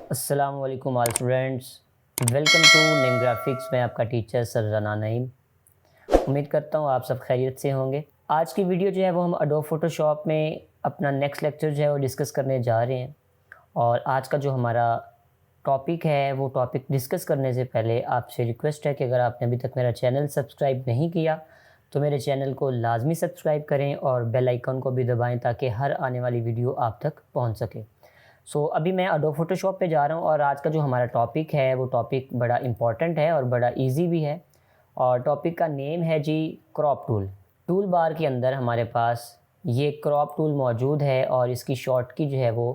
अस्सलाम वालेकुम all students, welcome to name graphics. मैं आपका टीचर सरजना नईम। उम्मीद करता हूँ आप सब खैरियत से होंगे। आज की वीडियो जो है वो हम अडोब फोटोशॉप में अपना नेक्स्ट लेक्चर जो है वो डिस्कस करने जा रहे हैं। और आज का जो हमारा टॉपिक है वो टॉपिक डिस्कस करने से पहले आपसे रिक्वेस्ट है कि अगर आपने अभी तक मेरा चैनल सब्सक्राइब नहीं किया तो मेरे चैनल को लाजमी सब्सक्राइब करें और बेल आइकन को भी दबाएं ताकि हर आने वाली वीडियो आप तक पहुंच सके। अभी मैं अडोब फोटोशॉप पे जा रहा हूँ और आज का जो हमारा टॉपिक है वो टॉपिक बड़ा इम्पॉर्टेंट है और बड़ा इजी भी है। और टॉपिक का नेम है जी क्रॉप टूल। टूल बार के अंदर हमारे पास ये क्रॉप टूल मौजूद है और इसकी शॉर्ट की जो है वो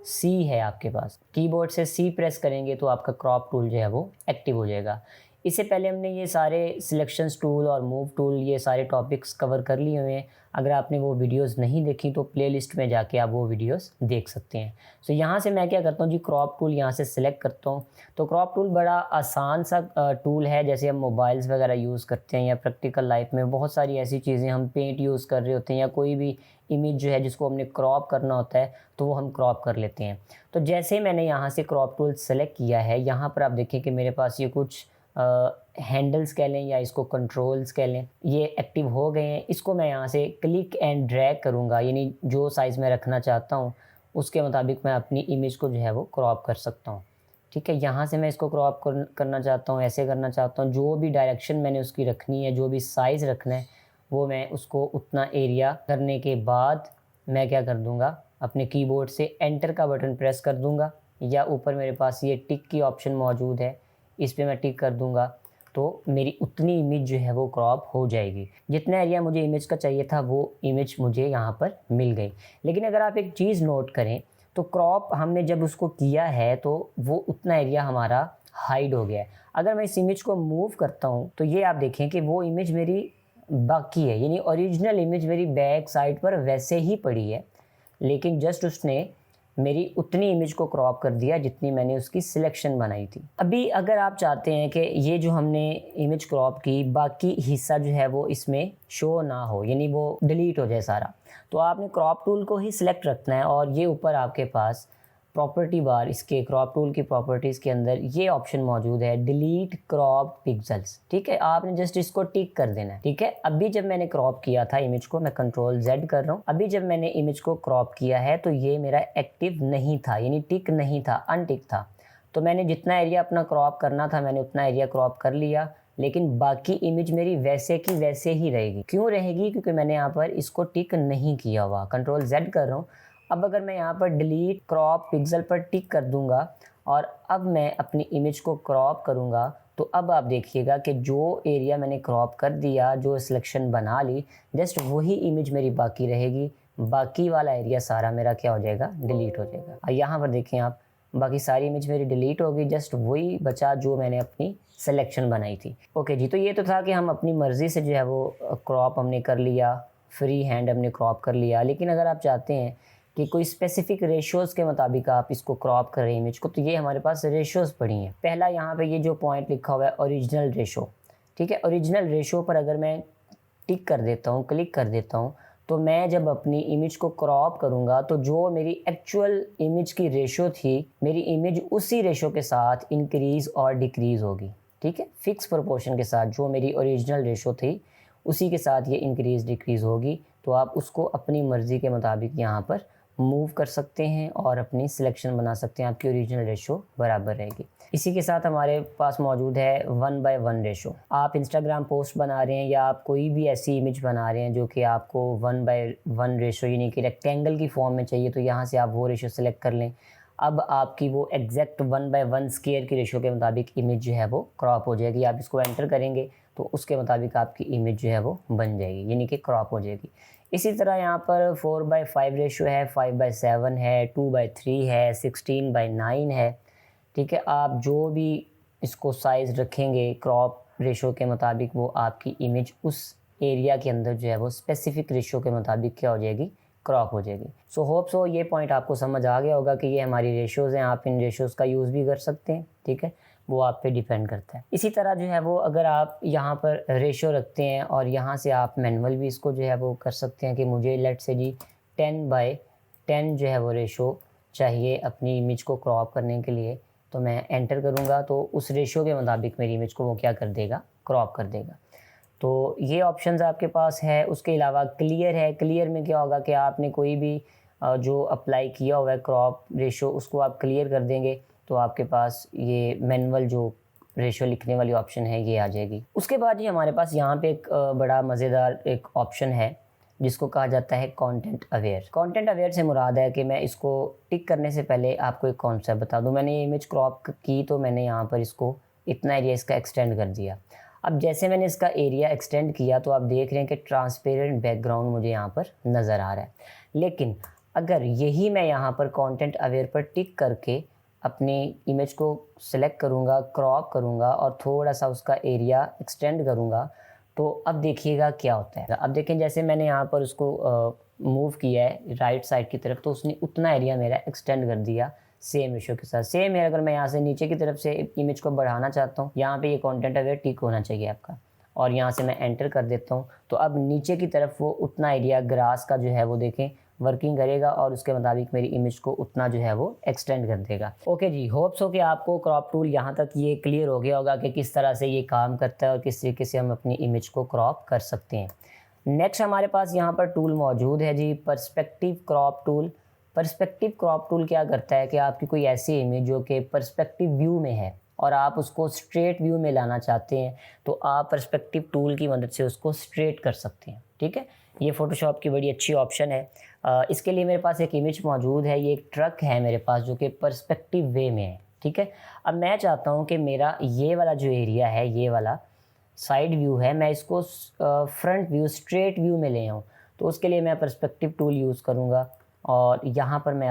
सी है। आपके पास कीबोर्ड से सी प्रेस करेंगे तो आपका क्रॉप टूल जो है वो एक्टिव हो जाएगा। इससे पहले हमने ये सारे सिलेक्शंस टूल और मूव टूल ये सारे टॉपिक्स कवर कर लिए हुए हैं। अगर आपने वो वीडियोस नहीं देखी तो प्लेलिस्ट में जाके आप वो वीडियोस देख सकते हैं। यहाँ से मैं क्या करता हूँ जी, क्रॉप टूल यहाँ से सिलेक्ट करता हूँ। तो क्रॉप टूल बड़ा आसान सा टूल है। जैसे हम मोबाइल्स वगैरह यूज़ करते हैं या प्रैक्टिकल लाइफ में बहुत सारी ऐसी चीज़ें हम पेंट यूज़ कर रहे होते हैं या कोई भी इमेज जो है जिसको हमने क्रॉप करना होता है तो वो हम क्रॉप कर लेते हैं। तो जैसे मैंने यहाँ से क्रॉप टूल सेलेक्ट किया है, यहाँ पर आप देखें कि मेरे पास ये कुछ हैंडल्स कह लें या इसको कंट्रोल्स कह लें, ये एक्टिव हो गए हैं। इसको मैं यहाँ से क्लिक एंड ड्रैग करूँगा, यानी जो साइज़ मैं रखना चाहता हूँ उसके मुताबिक मैं अपनी इमेज को जो है वो क्रॉप कर सकता हूँ। ठीक है, यहाँ से मैं इसको क्रॉप करना चाहता हूँ, ऐसे करना चाहता हूँ। जो भी डायरेक्शन मैंने उसकी रखनी है, जो भी साइज़ रखना है वो मैं उसको उतना एरिया करने के बाद मैं क्या कर दूँगा, अपने कीबोर्ड से एंटर का बटन प्रेस कर दूँगा या ऊपर मेरे पास ये टिक की ऑप्शन मौजूद है, इस पर मैं टिक कर दूँगा तो मेरी उतनी इमेज जो है वो क्रॉप हो जाएगी। जितना एरिया मुझे इमेज का चाहिए था वो इमेज मुझे यहाँ पर मिल गई। लेकिन अगर आप एक चीज़ नोट करें तो क्रॉप हमने जब उसको किया है तो वो उतना एरिया हमारा हाइड हो गया है। अगर मैं इस इमेज को मूव करता हूँ तो ये आप देखें कि वो इमेज मेरी बाकी है, यानी ओरिजिनल इमेज मेरी बैक साइड पर वैसे ही पड़ी है, लेकिन जस्ट उसने मेरी उतनी इमेज को क्रॉप कर दिया जितनी मैंने उसकी सिलेक्शन बनाई थी। अभी अगर आप चाहते हैं कि ये जो हमने इमेज क्रॉप की बाकी हिस्सा जो है वो इसमें शो ना हो, यानी वो डिलीट हो जाए सारा, तो आपने क्रॉप टूल को ही सिलेक्ट रखना है और ये ऊपर आपके पास प्रॉपर्टी बार, इसके क्रॉप टूल की प्रॉपर्टीज़ के अंदर ये ऑप्शन मौजूद है, डिलीट क्रॉप पिक्सेल्स। ठीक है, आपने जस्ट इसको टिक कर देना है। ठीक है, अभी जब मैंने क्रॉप किया था इमेज को, मैं कंट्रोल Z कर रहा हूँ, अभी जब मैंने इमेज को क्रॉप किया है तो ये मेरा एक्टिव नहीं था, यानी टिक नहीं था, अनटिक था। तो मैंने जितना एरिया अपना क्रॉप करना था मैंने उतना एरिया क्रॉप कर लिया, लेकिन बाकी इमेज मेरी वैसे की वैसे ही रहेगी। क्यों रहेगी? क्योंकि मैंने यहाँ पर इसको टिक नहीं किया हुआ। कंट्रोल Z कर रहा हूँ। अब अगर मैं यहाँ पर डिलीट क्रॉप पिक्सल पर टिक कर दूंगा और अब मैं अपनी इमेज को क्रॉप करूँगा तो अब आप देखिएगा कि जो एरिया मैंने क्रॉप कर दिया, जो सिलेक्शन बना ली, जस्ट वही इमेज मेरी बाकी रहेगी। बाकी वाला एरिया सारा मेरा क्या हो जाएगा, डिलीट हो जाएगा। और यहाँ पर देखें आप, बाकी सारी इमेज मेरी डिलीट हो गई, जस्ट वही बचा जो मैंने अपनी सिलेक्शन बनाई थी। ओके जी, तो ये तो था कि हम अपनी मर्ज़ी से जो है वो क्रॉप हमने कर लिया, फ्री हैंड हमने क्रॉप कर लिया। लेकिन अगर आप चाहते हैं कि कोई स्पेसिफिक रेशोज़ के मुताबिक आप इसको क्रॉप करें इमेज को, तो ये हमारे पास रेशोज़ पड़ी हैं। पहला यहाँ पे ये जो पॉइंट लिखा हुआ है ओरिजिनल रेशो। ठीक है, ओरिजिनल रेशो पर अगर मैं टिक कर देता हूँ, क्लिक कर देता हूँ, तो मैं जब अपनी इमेज को क्रॉप करूँगा तो जो मेरी एक्चुअल इमेज की रेशो थी, मेरी इमेज उसी रेशो के साथ इंक्रीज़ और डिक्रीज़ होगी। ठीक है, फिक्स प्रोपोर्शन के साथ जो मेरी ओरिजिनल रेशो थी उसी के साथ ये इंक्रीज़ डिक्रीज़ होगी। तो आप उसको अपनी मर्ज़ी के मुताबिक यहाँ पर मूव कर सकते हैं और अपनी सिलेक्शन बना सकते हैं, आपकी ओरिजिनल रेशो बराबर रहेगी। इसी के साथ हमारे पास मौजूद है 1:1 रेशो। आप इंस्टाग्राम पोस्ट बना रहे हैं या आप कोई भी ऐसी इमेज बना रहे हैं जो कि आपको 1:1 रेशो यानी कि रेक्टेंगल की फॉर्म में चाहिए, तो यहाँ से आप वो रेशो सेलेक्ट कर लें। अब आपकी वो एग्जैक्ट 1:1 स्क्वायर की रेशो के मुताबिक इमेज जो है वो क्रॉप हो जाएगी। आप इसको एंटर करेंगे तो उसके मुताबिक आपकी इमेज जो है वो बन जाएगी, यानी कि क्रॉप हो जाएगी। इसी तरह यहाँ पर 4:5 रेशो है, 5:7 है, 2:3 है, 16:9 है। ठीक है, आप जो भी इसको साइज़ रखेंगे क्रॉप रेशो के मुताबिक वो आपकी इमेज उस एरिया के अंदर जो है वो स्पेसिफिक रेशो के मुताबिक क्या हो जाएगी, क्रॉप हो जाएगी। होप सो ये पॉइंट आपको समझ आ गया होगा कि ये हमारी रेशोज़ हैं। आप इन रेशोज़ का यूज़ भी कर सकते हैं। ठीक है, वो आप पे डिपेंड करता है। इसी तरह जो है वो अगर आप यहाँ पर रेशो रखते हैं और यहाँ से आप मैनुअल भी इसको जो है वो कर सकते हैं कि मुझे लेट से जी 10:10 जो है वो रेशो चाहिए अपनी इमेज को क्रॉप करने के लिए, तो मैं एंटर करूँगा तो उस रेशो के मुताबिक मेरी इमेज को वो क्या कर देगा, क्रॉप कर देगा। तो ये ऑप्शंस आपके पास है। उसके अलावा क्लियर है। क्लियर में क्या होगा कि आपने कोई भी जो अप्लाई किया हुआ है क्रॉप रेशो उसको आप क्लियर कर देंगे तो आपके पास ये मैनुअल जो रेशो लिखने वाली ऑप्शन है ये आ जाएगी। उसके बाद ही हमारे पास यहाँ पे एक बड़ा मज़ेदार एक ऑप्शन है जिसको कहा जाता है कंटेंट अवेयर। कंटेंट अवेयर से मुराद है कि मैं इसको टिक करने से पहले आपको एक कॉन्सेप्ट बता दूं। मैंने ये इमेज क्रॉप की तो मैंने यहाँ पर इसको इतना एरिया इसका एक्सटेंड कर दिया। अब जैसे मैंने इसका एरिया एक्सटेंड किया तो आप देख रहे हैं कि ट्रांसपेरेंट बैकग्राउंड मुझे यहाँ पर नज़र आ रहा है। लेकिन अगर यही मैं यहाँ पर कंटेंट अवेयर पर टिक करके अपनी इमेज को सिलेक्ट करूँगा, क्रॉप करूँगा और थोड़ा सा उसका एरिया एक्सटेंड करूँगा तो अब देखिएगा क्या होता है। अब देखें जैसे मैंने यहाँ पर उसको मूव किया है राइट साइड की तरफ तो उसने उतना एरिया मेरा एक्सटेंड कर दिया सेम रेशो के साथ। सेम है अगर मैं यहाँ से नीचे की तरफ से इमेज को बढ़ाना चाहता हूँ, यहाँ पे ये कंटेंट अवेयर टिक होना चाहिए आपका, और यहाँ से मैं एंटर कर देता हूँ तो अब नीचे की तरफ वो उतना एरिया ग्रास का जो है वो देखें वर्किंग करेगा और उसके मुताबिक मेरी इमेज को उतना जो है वो एक्सटेंड कर देगा। ओके जी, होप्स हो कि आपको क्रॉप टूल यहाँ तक ये क्लियर हो गया होगा कि किस तरह से ये काम करता है और किस तरीके से हम अपनी इमेज को क्रॉप कर सकते हैं। नेक्स्ट हमारे पास यहाँ पर टूल मौजूद है जी, perspective crop tool. Perspective crop tool क्या करता है कि आपकी कोई ऐसी इमेज जो कि पर्सपेक्टिव व्यू में है और आप उसको स्ट्रेट व्यू में लाना चाहते हैं तो आप पर्सपेक्टिव टूल की मदद से उसको स्ट्रेट कर सकते हैं। ठीक है, ये फ़ोटोशॉप की बड़ी अच्छी ऑप्शन है। इसके लिए मेरे पास एक इमेज मौजूद है, ये एक ट्रक है मेरे पास जो कि पर्सपेक्टिव वे में है। ठीक है, अब मैं चाहता हूँ कि मेरा ये वाला जो एरिया है, ये वाला साइड व्यू है, मैं इसको फ्रंट व्यू स्ट्रेट व्यू में ले आऊँ। तो उसके लिए मैं पर्सपेक्टिव टूल यूज़ करूँगा और यहाँ पर मैं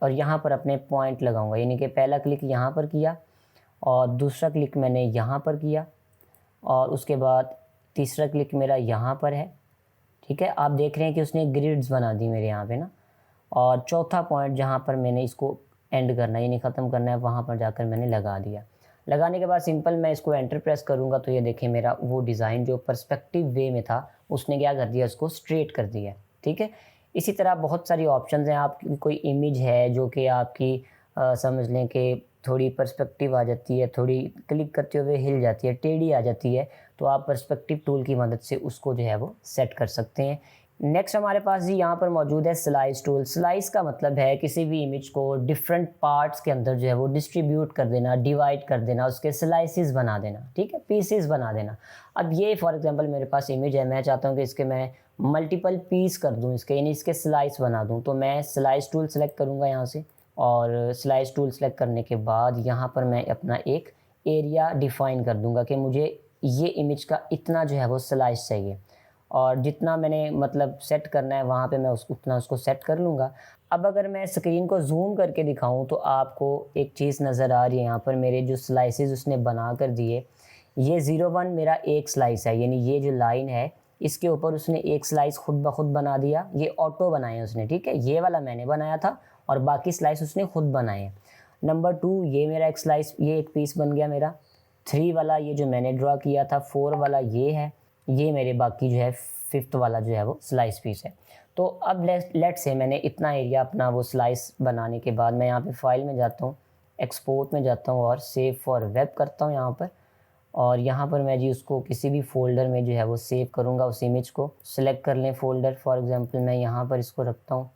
यहाँ पर अपने पॉइंट लगाऊंगा, यानी कि पहला क्लिक यहाँ पर किया और दूसरा क्लिक मैंने यहाँ पर किया और उसके बाद तीसरा क्लिक मेरा यहाँ पर है। ठीक है, आप देख रहे हैं कि उसने ग्रिड्स बना दी मेरे यहाँ पे ना, और चौथा पॉइंट जहाँ पर मैंने इसको एंड करना है यानी ख़त्म करना है वहाँ पर जाकर मैंने लगा दिया। लगाने के बाद सिंपल मैं इसको एंटर प्रेस करूँगा तो ये देखें मेरा वो डिज़ाइन जो पर्सपेक्टिव वे में था उसने क्या कर दिया, उसको स्ट्रेट कर दिया। ठीक है, इसी तरह बहुत सारी ऑप्शंस हैं। आपकी कोई इमेज है जो कि आपकी समझ लें कि थोड़ी पर्सपेक्टिव आ जाती है, थोड़ी क्लिक करते हुए हिल जाती है, टेढ़ी आ जाती है, तो आप पर्सपेक्टिव टूल की मदद से उसको जो है वो सेट कर सकते हैं। नेक्स्ट हमारे पास जी यहाँ पर मौजूद है स्लाइस टूल। स्लाइस का मतलब है किसी भी इमेज को डिफरेंट पार्ट्स के अंदर जो है वो डिस्ट्रीब्यूट कर देना, डिवाइड कर देना, उसके स्लाइसिस बना देना। ठीक है, पीसेस बना देना। अब ये फॉर एग्जांपल मेरे पास इमेज है, मैं चाहता हूँ कि इसके मैं मल्टीपल पीस कर दूँ, इसके यानी इसके स्लाइस बना दूँ, तो मैं स्लाइस टूल सेलेक्ट करूँगा यहाँ से और स्लाइस टूल सेलेक्ट करने के बाद यहाँ पर मैं अपना एक एरिया डिफ़ाइन कर दूँगा कि मुझे ये इमेज का इतना जो है वो स्लाइस चाहिए और जितना मैंने मतलब सेट करना है वहाँ पे मैं उतना उसको सेट कर लूँगा। अब अगर मैं स्क्रीन को जूम करके दिखाऊँ तो आपको एक चीज़ नज़र आ रही है, यहाँ पर मेरे जो स्लाइसेस उसने बना कर दिए, ये 01 मेरा एक स्लाइस है, यानी ये जो लाइन है इसके ऊपर उसने एक स्लाइस खुद ब खुद बना दिया। ये ऑटो बनाया उसने, ठीक है, ये वाला मैंने बनाया था और बाकी स्लाइस उसने खुद बनाए। नंबर 2 ये मेरा एक स्लाइस, ये एक पीस बन गया मेरा। 3 वाला ये जो मैंने ड्रा किया था, 4 वाला ये है, ये मेरे बाकी जो है 5th वाला जो है वो स्लाइस पीस है। तो अब लेट से मैंने इतना एरिया अपना वो स्लाइस बनाने के बाद मैं यहाँ पे फाइल में जाता हूँ, एक्सपोर्ट में जाता हूँ और सेव फॉर वेब करता हूँ यहाँ पर, और यहाँ पर मैं जी उसको किसी भी फ़ोल्डर में जो है वो सेव करूँगा। उस इमेज को सिलेक्ट कर लें फ़ोल्डर, फॉर एग्ज़ाम्पल मैं यहाँ पर इसको रखता हूँ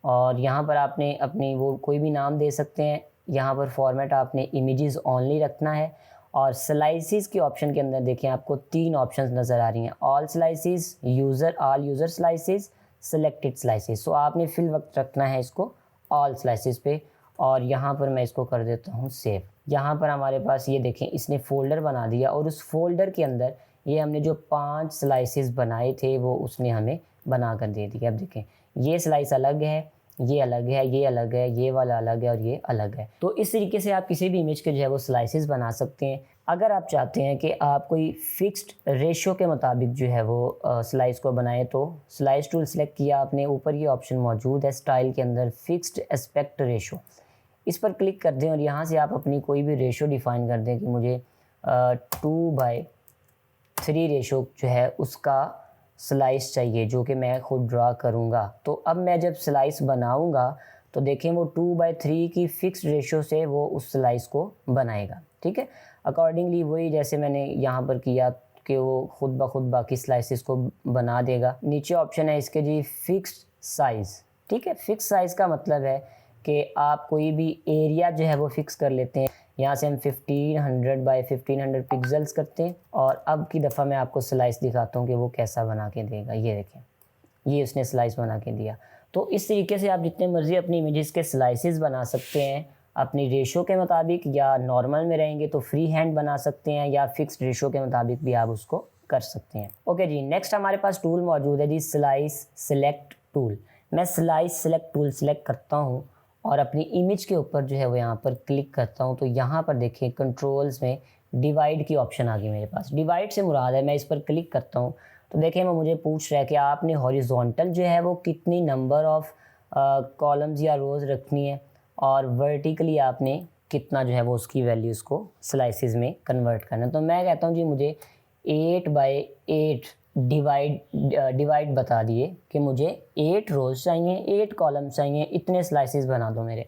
और यहाँ पर आपने अपनी वो कोई भी नाम दे सकते हैं। यहाँ पर फॉर्मेट आपने इमेजेस ओनली रखना है और स्लाइसिस के ऑप्शन के अंदर देखिए आपको 3 ऑप्शंस नज़र आ रही हैं, all slices, user, all user slices, selected slices. So आपने फिल वक्त रखना है इसको ऑल स्लाइसिस पे और यहाँ पर मैं इसको कर देता हूँ सेव। यहाँ पर हमारे पास ये देखें इसने फ़ोल्डर बना दिया और उस फोल्डर के अंदर ये हमने जो 5 स्लाइसिस बनाए थे वो उसने हमें बना कर दे दिया। अब देखें ये स्लाइस अलग है, ये अलग है, ये अलग है, ये वाला अलग है और ये अलग है। तो इस तरीके से आप किसी भी इमेज के जो है वो स्लाइसिस बना सकते हैं। अगर आप चाहते हैं कि आप कोई फिक्स्ड रेशो के मुताबिक जो है वो स्लाइस को बनाएं तो स्लाइस टूल सेलेक्ट किया आपने, ऊपर ये ऑप्शन मौजूद है स्टाइल के अंदर फिक्स्ड एस्पेक्ट रेशो, इस पर क्लिक कर दें और यहाँ से आप अपनी कोई भी रेशो डिफ़ाइन कर दें कि मुझे 2/3 रेशो जो है उसका स्लाइस चाहिए जो कि मैं खुद ड्रा करूँगा। तो अब मैं जब स्लाइस बनाऊँगा तो देखें वो 2/3 की फिक्स रेशो से वो उस स्लाइस को बनाएगा। ठीक है, अकॉर्डिंगली वही जैसे मैंने यहाँ पर किया कि वो खुद ब खुद बाकी स्लाइसिस को बना देगा। नीचे ऑप्शन है इसके जी फिक्स्ड साइज़। ठीक है, फिक्स साइज़ का मतलब है कि आप कोई भी एरिया जो है वो फिक्स कर लेते हैं। यहाँ से हम 1500 बाय 1500 पिक्सल्स करते हैं और अब की दफ़ा मैं आपको स्लाइस दिखाता हूँ कि वो कैसा बना के देगा। ये देखें, ये उसने स्लाइस बना के दिया। तो इस तरीके से आप जितने मर्ज़ी अपनी इमेजेस के स्लाइसेस बना सकते हैं अपनी रेशो के मुताबिक, या नॉर्मल में रहेंगे तो फ्री हैंड बना सकते हैं या फिक्स्ड रेशो के मुताबिक भी आप उसको कर सकते हैं। ओके जी, नेक्स्ट हमारे पास टूल मौजूद है जी स्लाइस सिलेक्ट टूल। मैं स्लाइस सिलेक्ट टूल सिलेक्ट करता हूँ और अपनी इमेज के ऊपर जो है वो यहाँ पर क्लिक करता हूँ। तो यहाँ पर देखिए कंट्रोल्स में डिवाइड की ऑप्शन आ गई मेरे पास। डिवाइड से मुराद है, मैं इस पर क्लिक करता हूँ तो देखें वो मुझे पूछ रहा है कि आपने हॉरिजॉन्टल जो है वो कितनी नंबर ऑफ़ कॉलम्स या रोज़ रखनी है और वर्टिकली आपने कितना जो है वो उसकी वैल्यूज़ को स्लाइसिस में कन्वर्ट करना है। तो मैं कहता हूँ जी मुझे 8/8 डिवाइड बता दिए कि मुझे 8 रोज़ चाहिए, 8 कॉलम चाहिए, इतने स्लाइसिस बना दो मेरे।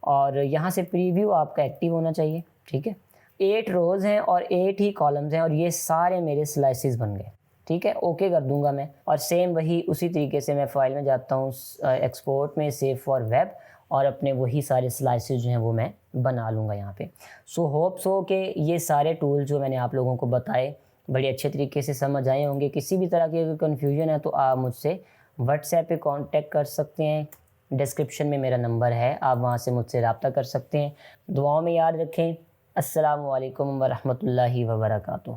और यहाँ से प्रीव्यू आपका एक्टिव होना चाहिए। ठीक है, 8 रोज़ हैं और 8 ही कॉलम्स हैं और ये सारे मेरे स्लाइसिस बन गए। ठीक है, ओके कर दूंगा मैं। और सेम वही उसी तरीके से मैं फ़ाइल में जाता हूँ, एक्सपोर्ट में सेव फॉर वेब, और अपने वही सारे स्लाइसेस जो हैं वो मैं बना लूँगा यहाँ पे। सो होप्स हो कि ये सारे टूल जो मैंने आप लोगों को बताए बड़े अच्छे तरीके से समझ आए होंगे। किसी भी तरह की अगर कन्फ्यूजन है तो आप मुझसे व्हाट्सएप पे कांटेक्ट कर सकते हैं। डिस्क्रिप्शन में मेरा नंबर है, आप वहाँ से मुझसे रब्ता कर सकते हैं। दुआओं में याद रखें। अस्सलामु अलैकुम व रहमतुल्लाहि व बरकातुहू।